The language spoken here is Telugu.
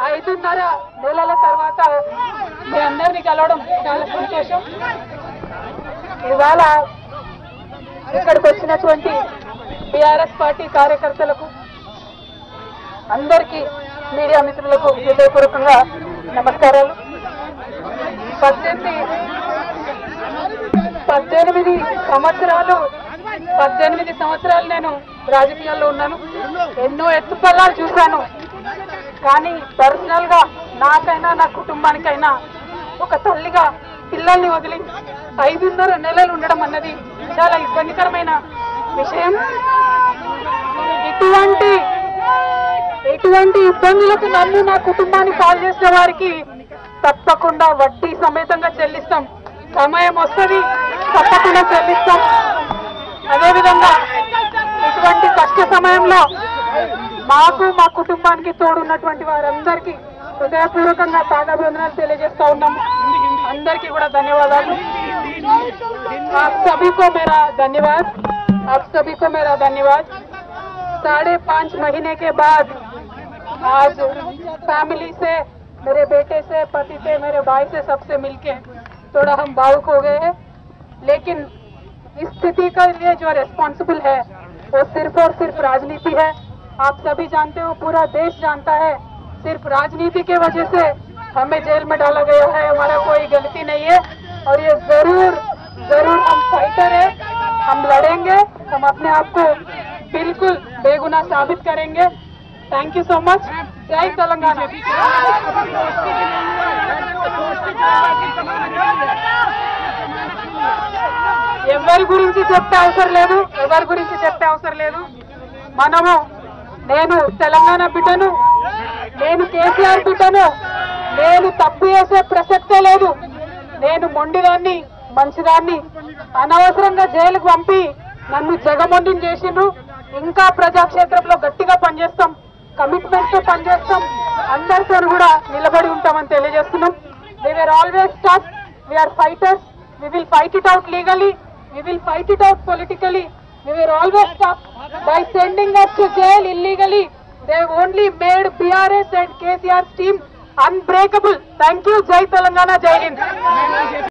5.5 నెలల తర్వాత మీ అందరినీ కలవడం చాలా సంతోషం. ఇవాళ ఇక్కడికి వచ్చినటువంటి టీఆర్ఎస్ పార్టీ కార్యకర్తలకు అందరికీ మీడియా మిత్రులకు హృదయపూర్వకంగా నమస్కారాలు. 18 సంవత్సరాలు నేను రాజకీయాల్లో ఉన్నాను. ఎన్నో ఎత్తుపల్లాలు చూశాను. కానీ పర్సనల్ గా నాకైనా నా కుటుంబానికైనా ఒక తల్లిగా పిల్లల్ని వదిలి 5.5 నెలలు ఉండడం అన్నది చాలా ఇబ్బందికరమైన విషయం. ఇటువంటి ఇబ్బందులకు నన్ను నా కుటుంబాన్ని కాల్ చేసిన వారికి తప్పకుండా వడ్డీ సమేతంగా చెల్లిస్తాం. సమయం వస్తుంది, తప్పకుండా చెల్లిస్తాం. అదేవిధంగా ఇటువంటి కష్ట సమయంలో మాకు మా కుటుంబానికి తోడున్నటువంటి వారందరికీ హృదయపూర్వకంగా పాదాభివందనాలు తెలియజేస్తా ఉన్నాము. అందరికీ కూడా ధన్యవాదాలు. आप सभी को मेरा धन्यवाद. 5.5 महीने के बाद आज फैमिली से, मेरे बेटे से, पति से, मेरे भाई से, सबसे मिलके थोड़ा हम भावुक हो गए हैं. लेकिन इस स्थिति के लिए जो रेस्पॉन्सिबल है वो सिर्फ और सिर्फ राजनीति है. आप सभी जानते हो, पूरा देश जानता है, सिर्फ राजनीति के वजह से हमें जेल में डाला गया है. हमारा कोई गलती नहीं है और ये जरूर हम फाइटर है. हम लड़ेंगे, हम अपने आप को बिल्कुल बेगुनाह साबित करेंगे. Thank you so much. जय तेलंगाना. ఎవరి గురించి చెప్పే అవసరం లేదు. మనము, నేను తెలంగాణ బిడ్డను, నేను కేసీఆర్ బిడ్డను, నేను తప్పు చేసే ప్రసక్తే లేదు. నేను మొండిదాన్ని, మంచిదాన్ని. అనవసరంగా జైలుకు పంపి నన్ను జగమొండిని చేసిండ్రు. ఇంకా ప్రజాక్షేత్రంలో గట్టిగా పనిచేస్తాం, కమిట్మెంట్ తో పనిచేస్తాం, అందరితో కూడా నిలబడి ఉంటామని తెలియజేస్తున్నాం. We were always tough. We are fighters. We will fight it out legally. We will fight it out politically. We were always tough. By sending us to jail illegally, they only made BRS and KCR's team unbreakable. Thank you. Jai Telangana, Jai Hind.